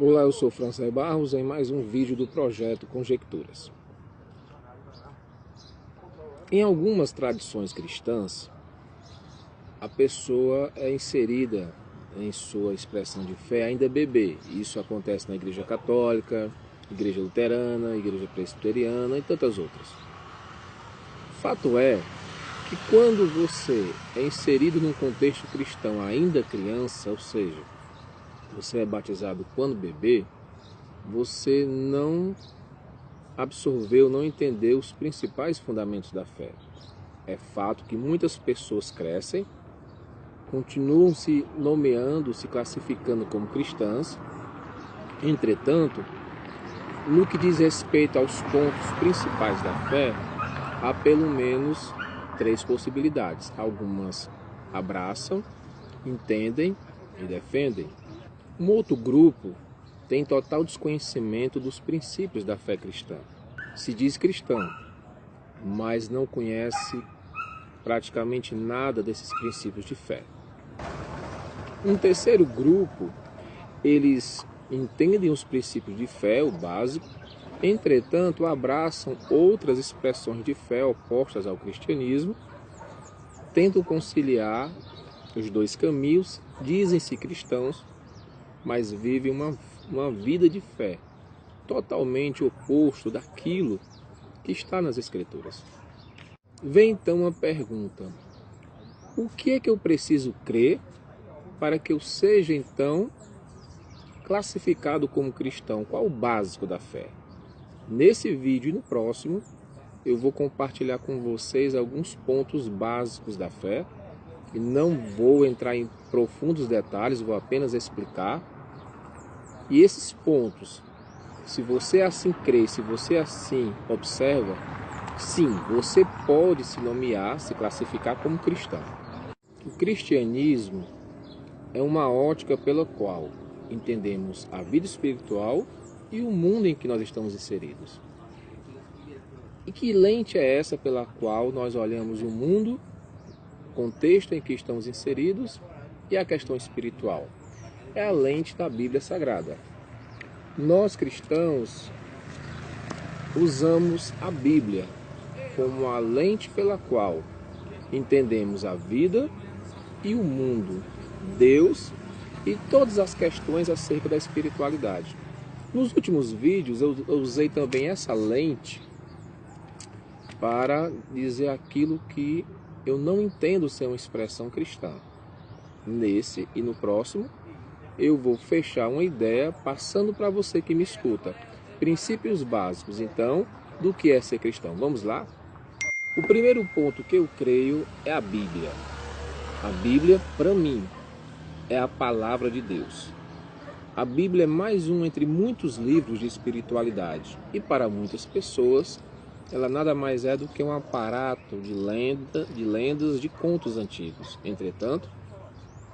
Olá, eu sou Francês Barros em mais um vídeo do projeto Conjecturas. Em algumas tradições cristãs, a pessoa é inserida em sua expressão de fé ainda bebê. Isso acontece na Igreja Católica, Igreja Luterana, Igreja Presbiteriana e tantas outras. Fato é que quando você é inserido num contexto cristão ainda criança, ou seja, você é batizado quando bebê, você não absorveu, não entendeu os principais fundamentos da fé. É fato que muitas pessoas crescem, continuam se nomeando, se classificando como cristãs. Entretanto, no que diz respeito aos pontos principais da fé, há pelo menos 3 possibilidades. Algumas abraçam, entendem e defendem. Um outro grupo tem total desconhecimento dos princípios da fé cristã. Se diz cristão, mas não conhece praticamente nada desses princípios de fé. Um terceiro grupo, eles entendem os princípios de fé, o básico, entretanto abraçam outras expressões de fé opostas ao cristianismo, tentam conciliar os dois caminhos, dizem-se cristãos, mas vivem uma vida de fé totalmente oposto daquilo que está nas Escrituras. Vem então uma pergunta: o que é que eu preciso crer para que eu seja então classificado como cristão? Qual o básico da fé? Nesse vídeo e no próximo eu vou compartilhar com vocês alguns pontos básicos da fé e não vou entrar em profundos detalhes, vou apenas explicar. E esses pontos, se você assim crê, se você assim observa, sim, você pode se nomear, se classificar como cristão. O cristianismo é uma ótica pela qual entendemos a vida espiritual e o mundo em que nós estamos inseridos. E que lente é essa pela qual nós olhamos o mundo, o contexto em que estamos inseridos e a questão espiritual? É a lente da Bíblia Sagrada. Nós cristãos usamos a Bíblia como a lente pela qual entendemos a vida e o mundo, Deus e todas as questões acerca da espiritualidade. Nos últimos vídeos eu usei também essa lente para dizer aquilo que eu não entendo ser uma expressão cristã. Nesse e no próximo eu vou fechar uma ideia passando para você que me escuta. Princípios básicos, então, do que é ser cristão. Vamos lá? O primeiro ponto que eu creio é a Bíblia. A Bíblia, para mim, é a palavra de Deus. A Bíblia é mais um entre muitos livros de espiritualidade. E para muitas pessoas, ela nada mais é do que um aparato de lendas, de contos antigos. Entretanto,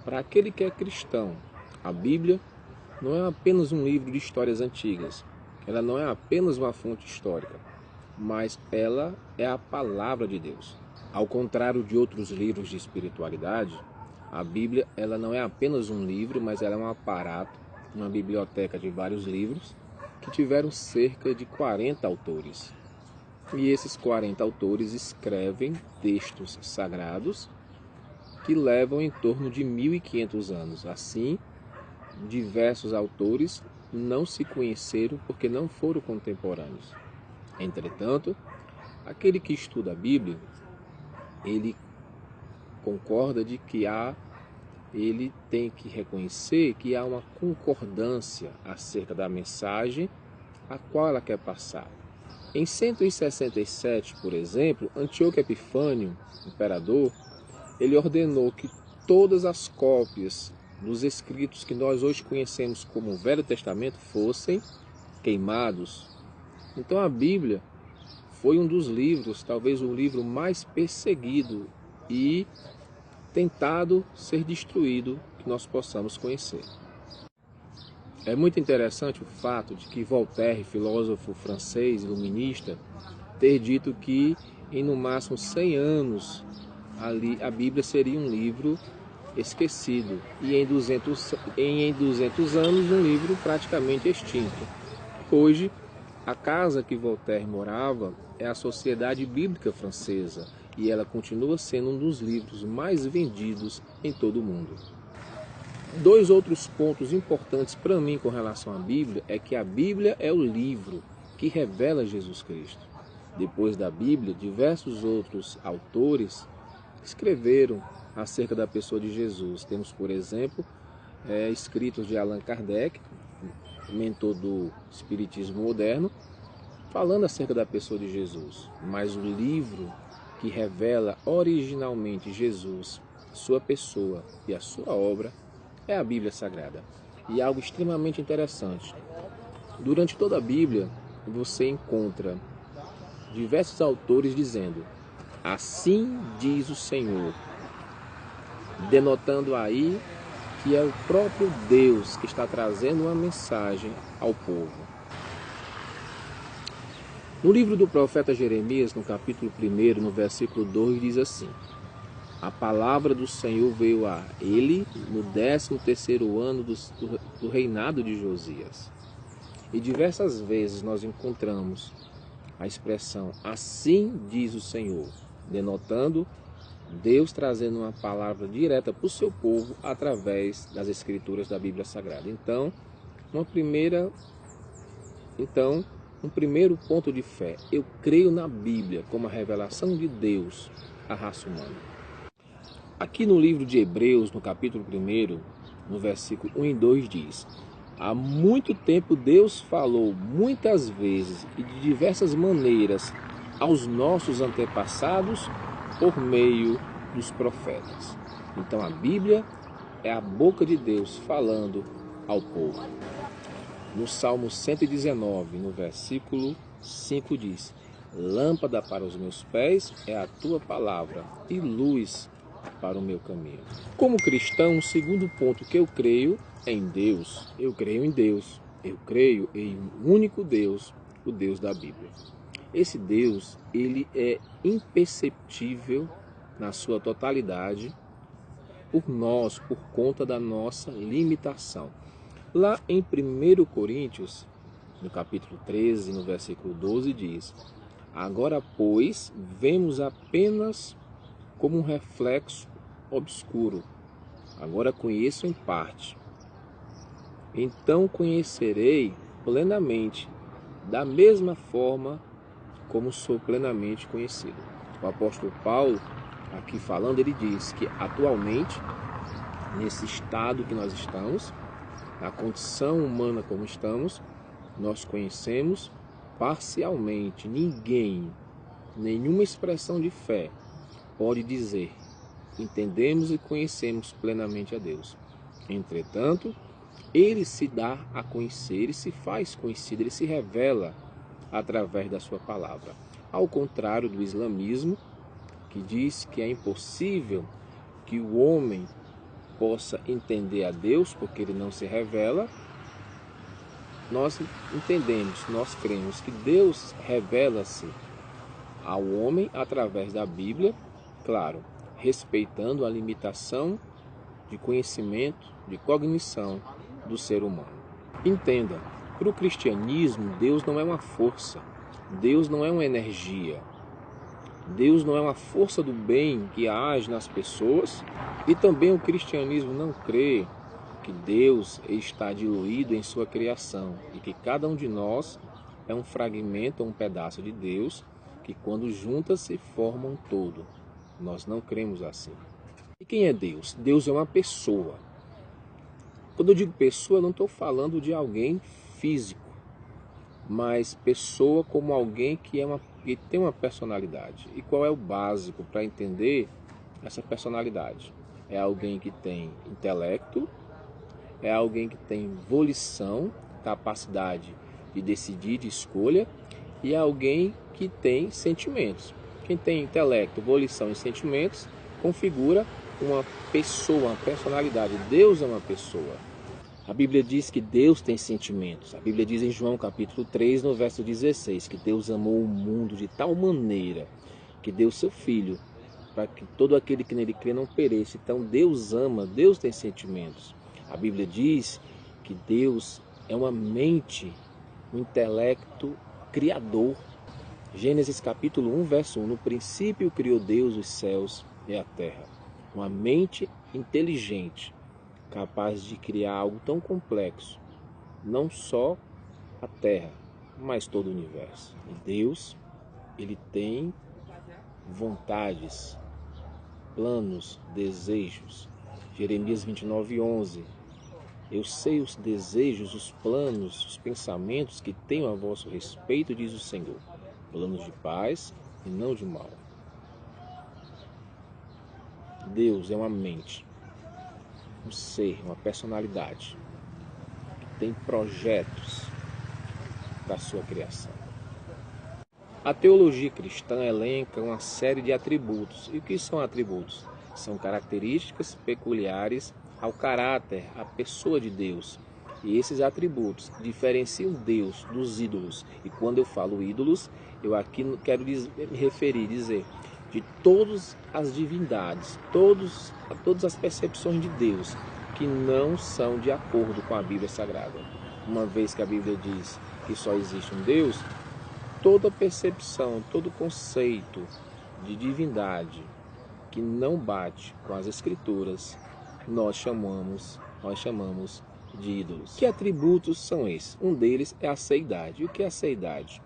para aquele que é cristão, a Bíblia não é apenas um livro de histórias antigas. Ela não é apenas uma fonte histórica, mas ela é a palavra de Deus. Ao contrário de outros livros de espiritualidade, a Bíblia ela não é apenas um livro, mas ela é um aparato, uma biblioteca de vários livros que tiveram cerca de 40 autores. E esses 40 autores escrevem textos sagrados que levam em torno de 1.500 anos. Assim, diversos autores não se conheceram porque não foram contemporâneos. Entretanto, aquele que estuda a Bíblia, ele concorda de que ele tem que reconhecer que há uma concordância acerca da mensagem a qual ela quer passar. Em 167, por exemplo, Antíoco Epifânio, imperador, ele ordenou que todas as cópias dos escritos que nós hoje conhecemos como o Velho Testamento fossem queimados. Então a Bíblia foi um dos livros, talvez o livro mais perseguido e tentado ser destruído que nós possamos conhecer. É muito interessante o fato de que Voltaire, filósofo francês, iluminista, ter dito que em no máximo 100 anos a Bíblia seria um livro esquecido e em 200 anos um livro praticamente extinto. Hoje, a casa que Voltaire morava é a Sociedade Bíblica Francesa e ela continua sendo um dos livros mais vendidos em todo o mundo. Dois outros pontos importantes para mim com relação à Bíblia é que a Bíblia é o livro que revela Jesus Cristo. Depois da Bíblia, diversos outros autores escreveram acerca da pessoa de Jesus. Temos, por exemplo, escritos de Allan Kardec, mentor do Espiritismo moderno, falando acerca da pessoa de Jesus. Mas o livro que revela originalmente Jesus, sua pessoa e a sua obra, é a Bíblia Sagrada. E algo extremamente interessante. Durante toda a Bíblia, você encontra diversos autores dizendo: assim diz o Senhor, denotando aí que é o próprio Deus que está trazendo uma mensagem ao povo. No livro do profeta Jeremias, no capítulo 1, no versículo 2, diz assim: a palavra do Senhor veio a ele no 13º ano do reinado de Josias. E diversas vezes nós encontramos a expressão assim diz o Senhor, denotando Deus trazendo uma palavra direta para o seu povo através das escrituras da Bíblia Sagrada. Então, um primeiro ponto de fé: eu creio na Bíblia como a revelação de Deus à raça humana. Aqui no livro de Hebreus, no capítulo 1, no versículo 1 e 2 diz: há muito tempo Deus falou muitas vezes e de diversas maneiras aos nossos antepassados por meio dos profetas. Então a Bíblia é a boca de Deus falando ao povo. No Salmo 119, no versículo 5 diz: lâmpada para os meus pés é a tua palavra e luz para o meu caminho. Como cristão, o segundo ponto que eu creio é em Deus. Eu creio em Deus. Eu creio em um único Deus, o Deus da Bíblia. Esse Deus, ele é imperceptível na sua totalidade por nós, por conta da nossa limitação. Lá em 1 Coríntios, no capítulo 13, no versículo 12, diz: agora, pois, vemos apenas como um reflexo obscuro. Agora conheço em parte. Então conhecerei plenamente, da mesma forma como sou plenamente conhecido. O apóstolo Paulo, aqui falando, ele diz que atualmente, nesse estado que nós estamos, na condição humana como estamos, nós conhecemos parcialmente. Ninguém, nenhuma expressão de fé pode dizer: entendemos e conhecemos plenamente a Deus. Entretanto, ele se dá a conhecer, ele se faz conhecido, ele se revela através da sua palavra. Ao contrário do islamismo, que diz que é impossível que o homem possa entender a Deus porque ele não se revela, nós entendemos, nós cremos que Deus revela-se ao homem através da Bíblia, claro, respeitando a limitação de conhecimento, de cognição do ser humano. Entenda, para o cristianismo, Deus não é uma força, Deus não é uma energia, Deus não é uma força do bem que age nas pessoas, e também o cristianismo não crê que Deus está diluído em sua criação e que cada um de nós é um fragmento, um pedaço de Deus que quando juntas se formam um todo. Nós não cremos assim. E quem é Deus? Deus é uma pessoa. Quando eu digo pessoa, eu não estou falando de alguém físico, mas pessoa como alguém que tem uma personalidade. E qual é o básico para entender essa personalidade? É alguém que tem intelecto, é alguém que tem volição, capacidade de decidir, de escolha, e é alguém que tem sentimentos. Quem tem intelecto, volição e sentimentos configura uma pessoa, uma personalidade. Deus é uma pessoa. A Bíblia diz que Deus tem sentimentos. A Bíblia diz em João capítulo 3, no verso 16, que Deus amou o mundo de tal maneira que deu seu Filho para que todo aquele que nele crê não pereça. Então Deus ama, Deus tem sentimentos. A Bíblia diz que Deus é uma mente, um intelecto criador. Gênesis capítulo 1, verso 1. No princípio criou Deus os céus e a terra. Uma mente inteligente, capaz de criar algo tão complexo. Não só a terra, mas todo o universo. E Deus, ele tem vontades, planos, desejos. Jeremias 29:11. Eu sei os desejos, os planos, os pensamentos que tenho a vosso respeito, diz o Senhor. Planos de paz e não de mal. Deus é uma mente, um ser, uma personalidade que tem projetos da sua criação. A teologia cristã elenca uma série de atributos. E o que são atributos? São características peculiares ao caráter, à pessoa de Deus. E esses atributos diferenciam Deus dos ídolos. E quando eu falo ídolos, eu aqui quero me referir, dizer, de todas as divindades, todas as percepções de Deus que não são de acordo com a Bíblia Sagrada. Uma vez que a Bíblia diz que só existe um Deus, toda percepção, todo conceito de divindade que não bate com as Escrituras, nós chamamos de ídolos. Que atributos são esses? Um deles é a seidade. E o que é a seidade?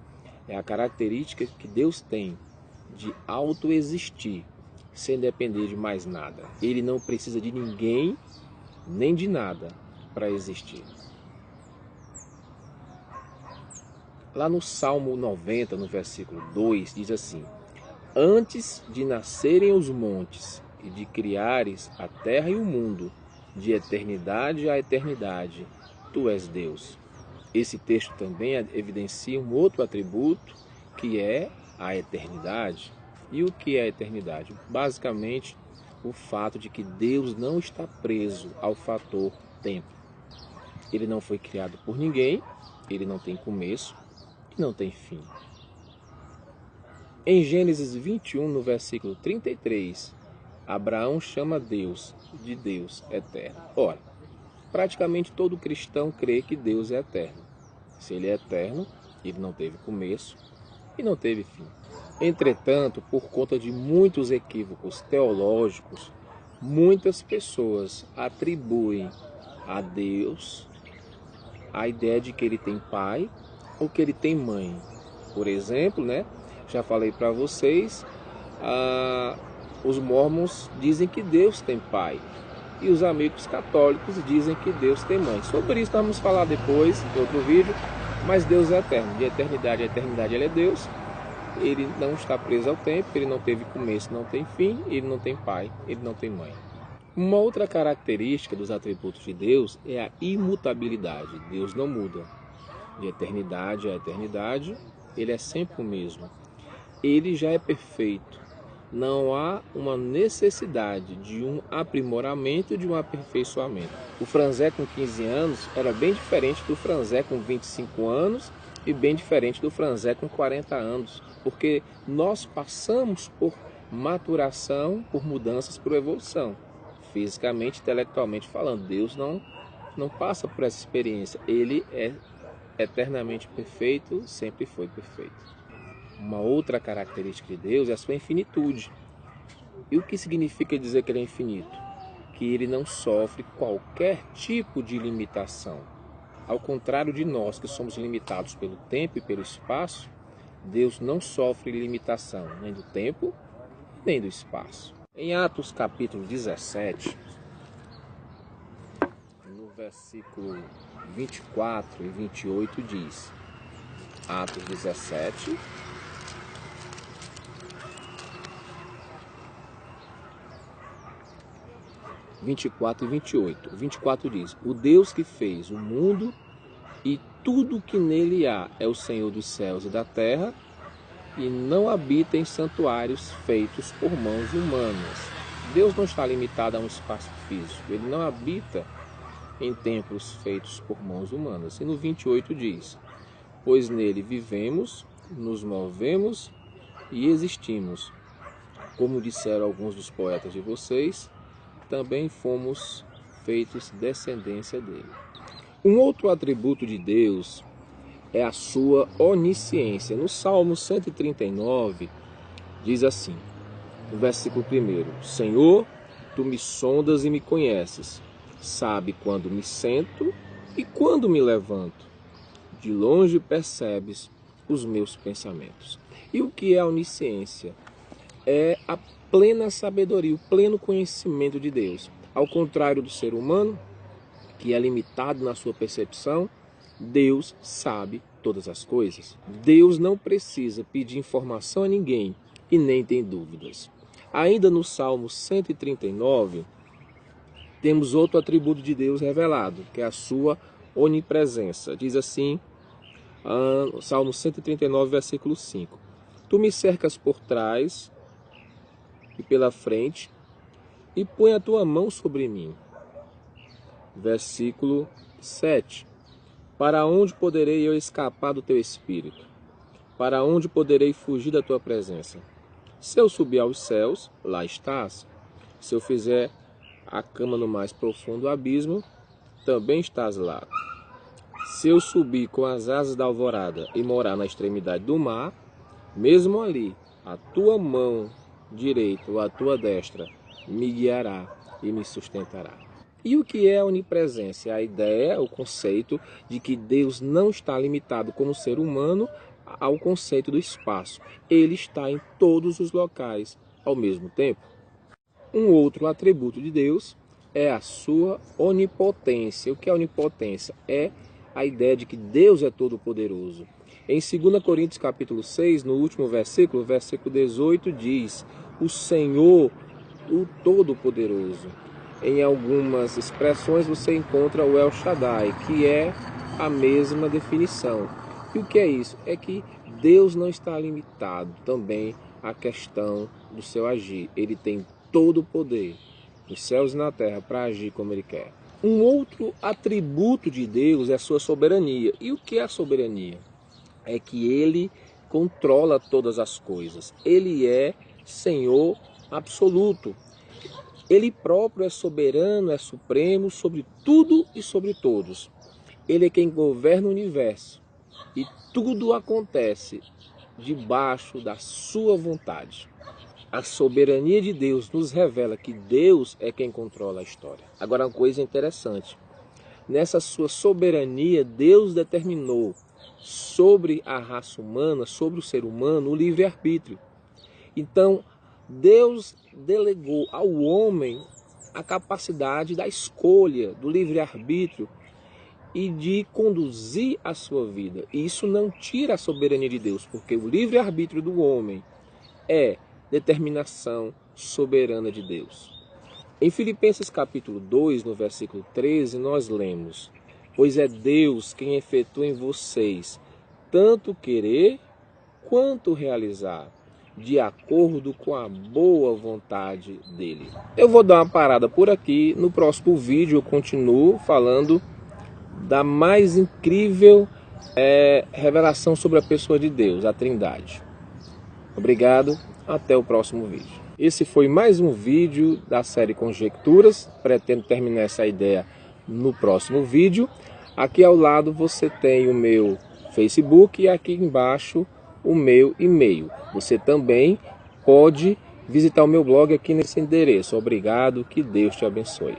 É a característica que Deus tem de autoexistir, sem depender de mais nada. Ele não precisa de ninguém, nem de nada, para existir. Lá no Salmo 90, no versículo 2, diz assim: Antes de nascerem os montes e de criares a terra e o mundo, de eternidade a eternidade, tu és Deus. Esse texto também evidencia um outro atributo, que é a eternidade. E o que é a eternidade? Basicamente, o fato de que Deus não está preso ao fator tempo. Ele não foi criado por ninguém, ele não tem começo e não tem fim. Em Gênesis 21, no versículo 33, Abraão chama Deus de Deus eterno. Ora, praticamente todo cristão crê que Deus é eterno. Se ele é eterno, ele não teve começo e não teve fim. Entretanto, por conta de muitos equívocos teológicos, muitas pessoas atribuem a Deus a ideia de que ele tem pai ou que ele tem mãe. Por exemplo, já falei para vocês, os mormons dizem que Deus tem pai e os amigos católicos dizem que Deus tem mãe. Sobre isso nós vamos falar depois, em outro vídeo, mas Deus é eterno. De eternidade a eternidade ele é Deus. Ele não está preso ao tempo, ele não teve começo, não tem fim, ele não tem pai, ele não tem mãe. Uma outra característica dos atributos de Deus é a imutabilidade. Deus não muda. De eternidade a eternidade, ele é sempre o mesmo. Ele já é perfeito. Não há uma necessidade de um aprimoramento, de um aperfeiçoamento. O Franzé com 15 anos era bem diferente do Franzé com 25 anos e bem diferente do Franzé com 40 anos, porque nós passamos por maturação, por mudanças, por evolução, fisicamente, intelectualmente falando. Deus não passa por essa experiência. Ele é eternamente perfeito, sempre foi perfeito. Uma outra característica de Deus é a sua infinitude. E o que significa dizer que ele é infinito? Que ele não sofre qualquer tipo de limitação. Ao contrário de nós, que somos limitados pelo tempo e pelo espaço, Deus não sofre limitação, nem do tempo, nem do espaço. Em Atos capítulo 17, no versículo 24 e 28 diz, Atos 17, e 28. 24 diz: O Deus que fez o mundo e tudo que nele há é o Senhor dos céus e da terra, e não habita em santuários feitos por mãos humanas. Deus não está limitado a um espaço físico, ele não habita em templos feitos por mãos humanas. E no 28 diz: Pois nele vivemos, nos movemos e existimos. como disseram alguns dos poetas de vocês, também fomos feitos descendência dele. Um outro atributo de Deus é a sua onisciência. No Salmo 139, diz assim, no versículo 1, Senhor, tu me sondas e me conheces, sabe quando me sento e quando me levanto. De longe percebes os meus pensamentos. E o que é a onisciência? É a plena sabedoria, o pleno conhecimento de Deus. Ao contrário do ser humano, que é limitado na sua percepção, Deus sabe todas as coisas. Deus não precisa pedir informação a ninguém e nem tem dúvidas. Ainda no Salmo 139, temos outro atributo de Deus revelado, que é a sua onipresença. Diz assim, Salmo 139, versículo 5. Tu me cercas por trás e pela frente e põe a tua mão sobre mim. Versículo 7. Para onde poderei eu escapar do teu espírito? Para onde poderei fugir da tua presença? Se eu subir aos céus, lá estás. Se eu fizer a cama no mais profundo abismo, também estás lá. Se eu subir com as asas da alvorada e morar na extremidade do mar, mesmo ali, a tua mão direita ou a tua destra me guiará e me sustentará. E o que é a onipresença? A ideia, o conceito de que Deus não está limitado como ser humano ao conceito do espaço. Ele está em todos os locais ao mesmo tempo. Um outro atributo de Deus é a sua onipotência. O que é onipotência? É a ideia de que Deus é todo-poderoso. Em 2 Coríntios capítulo 6, no último versículo, versículo 18, diz: o Senhor, o Todo-Poderoso. Em algumas expressões você encontra o El Shaddai, que é a mesma definição. E o que é isso? É que Deus não está limitado também à questão do seu agir. Ele tem todo o poder nos céus e na terra para agir como Ele quer. Um outro atributo de Deus é a sua soberania. E o que é a soberania? É que Ele controla todas as coisas. Ele é Senhor absoluto. Ele próprio é soberano, é supremo sobre tudo e sobre todos. Ele é quem governa o universo. E tudo acontece debaixo da sua vontade. A soberania de Deus nos revela que Deus é quem controla a história. Agora, uma coisa interessante. Nessa sua soberania, Deus determinou sobre a raça humana, sobre o ser humano, o livre-arbítrio. Então, Deus delegou ao homem a capacidade da escolha, do livre-arbítrio e de conduzir a sua vida. E isso não tira a soberania de Deus, porque o livre-arbítrio do homem é determinação soberana de Deus. Em Filipenses capítulo 2, no versículo 13, nós lemos: pois é Deus quem efetua em vocês tanto querer quanto realizar, de acordo com a boa vontade dele. Eu vou dar uma parada por aqui. No próximo vídeo eu continuo falando da mais incrível revelação sobre a pessoa de Deus, a Trindade. Obrigado, até o próximo vídeo. Esse foi mais um vídeo da série Conjecturas. Pretendo terminar essa ideia no próximo vídeo. Aqui ao lado você tem o meu Facebook e aqui embaixo o meu e-mail. Você também pode visitar o meu blog aqui nesse endereço. Obrigado, que Deus te abençoe.